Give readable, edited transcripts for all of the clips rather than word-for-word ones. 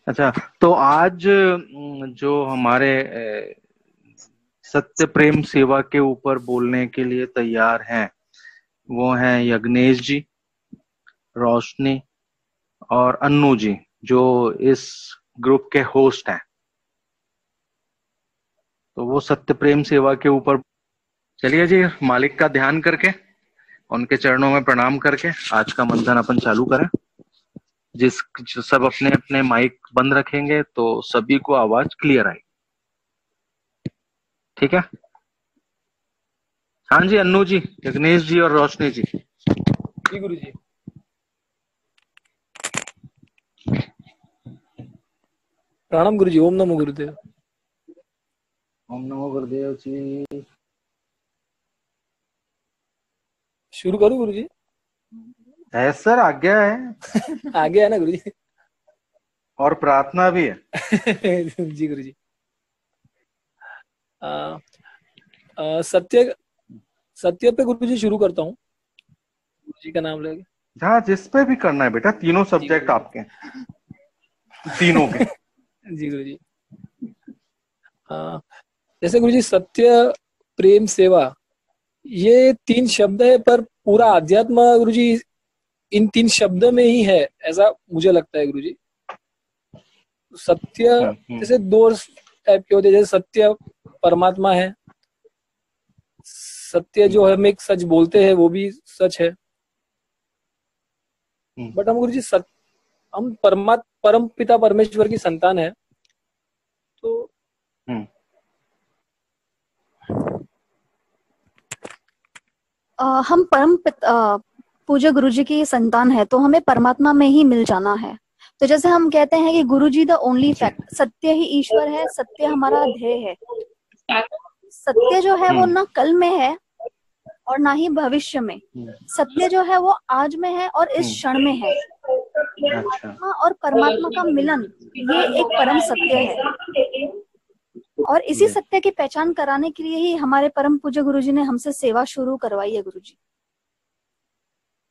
अच्छा, तो आज जो हमारे सत्य प्रेम सेवा के ऊपर बोलने के लिए तैयार हैं वो हैं यज्ञेश जी, रोशनी और अन्नू जी, जो इस ग्रुप के होस्ट हैं। तो वो सत्य प्रेम सेवा के ऊपर, चलिए जी, मालिक का ध्यान करके उनके चरणों में प्रणाम करके आज का मंथन अपन चालू करें। जो सब अपने अपने माइक बंद रखेंगे तो सभी को आवाज क्लियर आएगी। ठीक है? हाँ जी, अन्नू जी, यज्ञेश जी और रोशनी जी। जी गुरु जी। प्रणाम गुरु जी। ओम नमो गुरुदेव। ओम नमो गुरुदेव जी। शुरू करूं गुरु जी? है सर, आज्ञा है। आगे है ना गुरु जी? और प्रार्थना भी है। जी गुरु जी। आ, सत्य सत्य पे गुरु जी शुरू करता हूँ, गुरु जी का नाम लेके। जहाँ जिस पे भी करना है बेटा, तीनों जी सब्जेक्ट गुरु जी। आपके हैं, तीनों के। जी गुरु जी। जैसे गुरु जी, सत्य, प्रेम, सेवा, ये तीन शब्द है, पर पूरा आध्यात्म गुरु जी इन तीन शब्द में ही है, ऐसा मुझे लगता है गुरु जी। सत्य जैसे दो टाइप के होते हैं, जैसे सत्य परमात्मा है, सत्य जो हम एक सच बोलते हैं वो भी सच है। बट हम गुरु जी हम परम पिता परमेश्वर की संतान है, तो हम पूज्य गुरु जी की संतान है, तो हमें परमात्मा में ही मिल जाना है। तो जैसे हम कहते हैं कि गुरु जी द ओनली फैक्ट, सत्य ही ईश्वर है, सत्य हमारा ध्येय है। सत्य जो है वो ना कल में है और ना ही भविष्य में। सत्य जो है वो आज में है और इस क्षण में है। आत्मा और परमात्मा का मिलन, ये एक परम सत्य है। और इसी सत्य की पहचान कराने के लिए ही हमारे परम पूज्य गुरु जी ने हमसे सेवा शुरू करवाई है गुरु जी।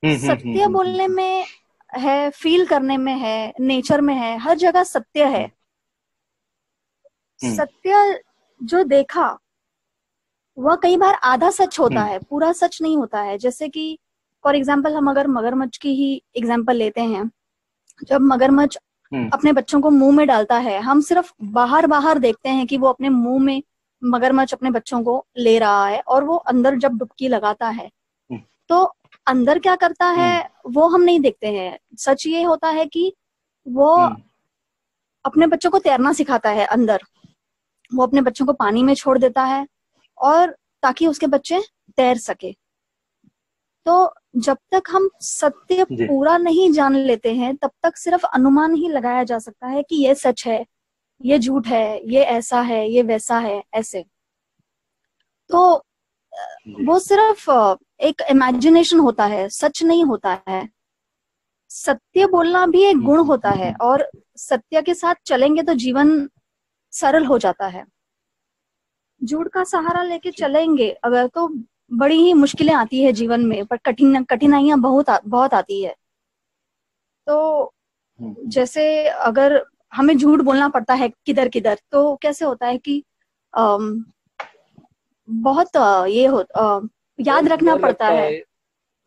सत्य बोलने में है, फील करने में है, नेचर में है, हर जगह सत्य है। सत्य जो देखा वह कई बार आधा सच होता है, पूरा सच नहीं होता है। जैसे कि फॉर एग्जाम्पल हम अगर मगरमच्छ की ही एग्जाम्पल लेते हैं, जब मगरमच्छ अपने बच्चों को मुंह में डालता है, हम सिर्फ बाहर बाहर देखते हैं कि वो अपने मुंह में मगरमच्छ अपने बच्चों को ले रहा है, और वो अंदर जब डुबकी लगाता है तो अंदर क्या करता है वो हम नहीं देखते हैं। सच ये होता है कि वो अपने बच्चों को तैरना सिखाता है अंदर, वो अपने बच्चों को पानी में छोड़ देता है और ताकि उसके बच्चे तैर सके। तो जब तक हम सत्य पूरा नहीं जान लेते हैं तब तक सिर्फ अनुमान ही लगाया जा सकता है कि ये सच है, ये झूठ है, ये ऐसा है, ये वैसा है, ऐसे। तो वो सिर्फ एक इमेजिनेशन होता है, सच नहीं होता है। सत्य बोलना भी एक गुण होता है, और सत्य के साथ चलेंगे तो जीवन सरल हो जाता है। झूठ का सहारा लेके चलेंगे अगर तो बड़ी ही मुश्किलें आती है जीवन में, पर कठिनाइयां बहुत आती है। तो जैसे अगर हमें झूठ बोलना पड़ता है किधर किधर, तो कैसे होता है कि बहुत याद रखना पड़ता है,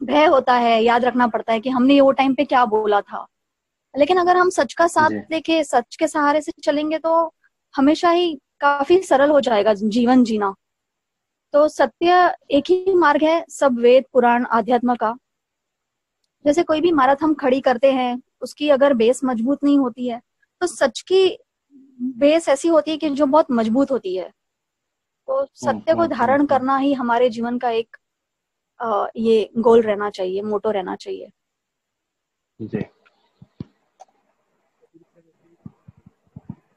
भय होता है, याद रखना पड़ता है कि हमने वो टाइम पे क्या बोला था। लेकिन अगर हम सच का साथ लेके सच के सहारे से चलेंगे तो हमेशा ही काफी सरल हो जाएगा जीवन जीना। तो सत्य एक ही मार्ग है सब वेद पुराण आध्यात्म का। जैसे कोई भी इमारत हम खड़ी करते हैं, उसकी अगर बेस मजबूत नहीं होती है तो सच की बेस ऐसी होती है कि जो बहुत मजबूत होती है। तो सत्य को धारण करना ही हमारे जीवन का एक ये गोल रहना चाहिए, मोटो रहना चाहिए। जी।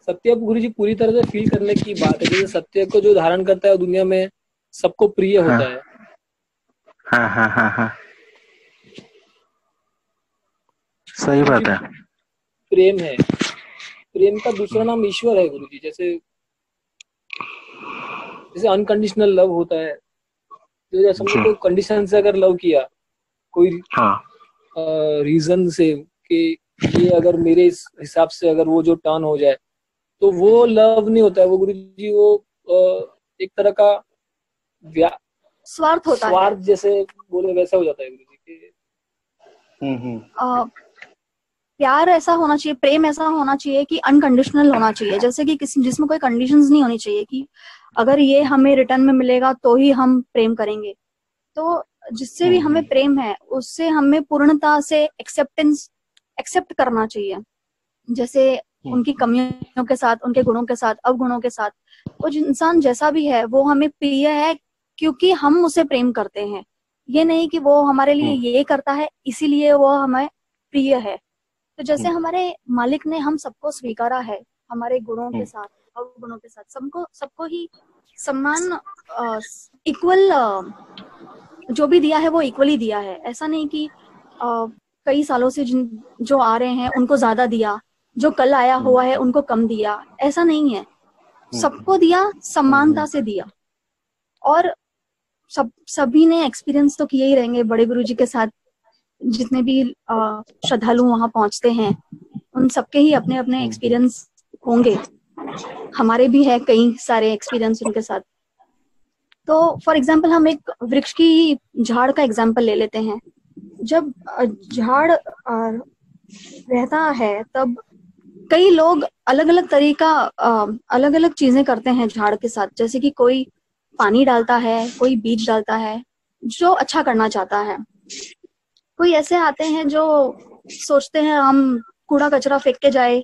सत्य गुरु जी पूरी तरह से फील करने की बात है। जैसे सत्य को जो धारण करता है दुनिया में सबको प्रिय होता है। हाँ हाँ हाँ हाँ, सही बात है। प्रेम है, प्रेम का दूसरा नाम ईश्वर है गुरु जी। जैसे अनकंडीशनल लव होता है, जो समझो कोई कंडीशन से अगर लव किया, कोई रीजन से कि ये अगर मेरे हिसाब से अगर वो जो टर्न हो जाए तो वो लव नहीं होता है, वो गुरुजी वो एक तरह का स्वार्थ होता है। स्वार्थ जैसे बोले वैसा हो जाता है गुरुजी के। प्यार ऐसा होना चाहिए, प्रेम ऐसा होना चाहिए कि अनकंडीशनल होना चाहिए, जैसे कि किसी जिसमें कोई कंडीशंस नहीं होनी चाहिए कि अगर ये हमें रिटर्न में मिलेगा तो ही हम प्रेम करेंगे। तो जिससे भी हमें प्रेम है उससे हमें पूर्णता से एक्सेप्ट करना चाहिए, जैसे उनकी कमियों के साथ, उनके गुणों के साथ, अवगुणों के साथ। वो इंसान जैसा भी है वो हमें प्रिय है क्योंकि हम उसे प्रेम करते हैं, ये नहीं कि वो हमारे लिए ये करता है इसीलिए वो हमें प्रिय है। तो जैसे हमारे मालिक ने हम सबको स्वीकारा है, हमारे गुणों के साथ, अवगुणों के साथ, सबको ही सम्मान इक्वल जो भी दिया है वो इक्वली दिया है। ऐसा नहीं कि कई सालों से जो आ रहे हैं उनको ज्यादा दिया, जो कल आया हुआ है उनको कम दिया, ऐसा नहीं है। सबको दिया, समानता से दिया। और सभी ने एक्सपीरियंस तो किए ही रहेंगे बड़े गुरुजी के साथ, जितने भी श्रद्धालु वहां पहुंचते हैं उन सबके ही अपने अपने एक्सपीरियंस होंगे, हमारे भी है कई सारे एक्सपीरियंस उनके साथ। तो फॉर एग्जाम्पल हम एक वृक्ष की झाड़ का एग्जाम्पल ले लेते हैं। जब झाड़ रहता है तब कई लोग अलग अलग चीजें करते हैं झाड़ के साथ, जैसे कि कोई पानी डालता है, कोई बीज डालता है जो अच्छा करना चाहता है। कोई ऐसे आते हैं जो सोचते हैं हम कूड़ा कचरा फेंक के जाए।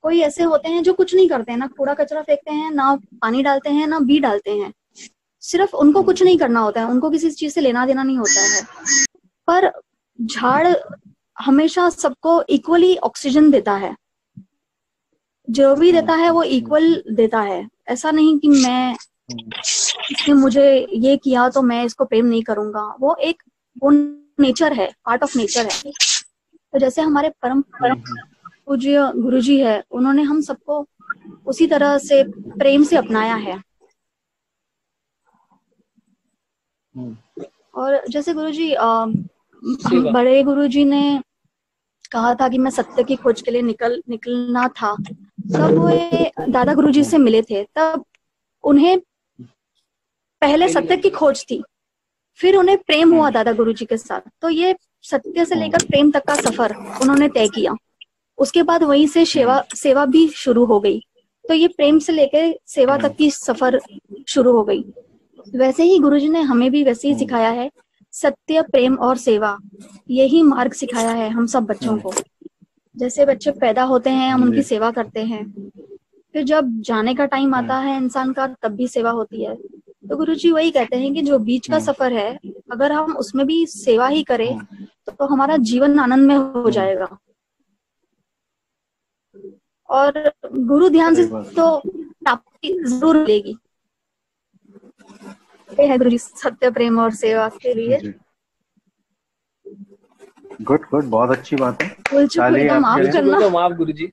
कोई ऐसे होते हैं जो कुछ नहीं करते हैं, ना कूड़ा कचरा फेंकते हैं, ना पानी डालते हैं, ना बीज डालते हैं। सिर्फ उनको कुछ नहीं करना होता है, उनको किसी चीज से लेना देना नहीं होता है। पर झाड़ हमेशा सबको इक्वली ऑक्सीजन देता है, जो भी देता है वो इक्वल देता है। ऐसा नहीं कि मैं इसने मुझे ये किया तो मैं इसको प्रेम नहीं करूंगा। वो नेचर है, पार्ट ऑफ नेचर है। तो जैसे हमारे परम पूज्य गुरुजी है, उन्होंने हम सबको उसी तरह से प्रेम से अपनाया है। और जैसे गुरुजी बड़े गुरुजी ने कहा था कि मैं सत्य की खोज के लिए निकलना था, तब वो दादा गुरुजी से मिले थे। तब उन्हें पहले सत्य की खोज थी, फिर उन्हें प्रेम हुआ दादा गुरुजी के साथ। तो ये सत्य से लेकर प्रेम तक का सफर उन्होंने तय किया। उसके बाद वहीं से सेवा भी शुरू हो गई। तो ये प्रेम से लेकर सेवा तक की सफर शुरू हो गई। वैसे ही गुरुजी ने हमें भी वैसे ही सिखाया है, सत्य, प्रेम और सेवा, यही मार्ग सिखाया है हम सब बच्चों को। जैसे बच्चे पैदा होते हैं हम उनकी सेवा करते हैं, फिर जब जाने का टाइम आता है इंसान का तब भी सेवा होती है। तो गुरुजी वही कहते हैं कि जो बीच का सफर है अगर हम उसमें भी सेवा ही करें तो हमारा जीवन आनंद में हो जाएगा। और गुरु ध्यान से तो प्राप्ति जरूर मिलेगी। ये है गुरुजी सत्य, प्रेम और सेवा के लिए। गुड, बहुत अच्छी बात है। माफ करना, माफ गुरुजी।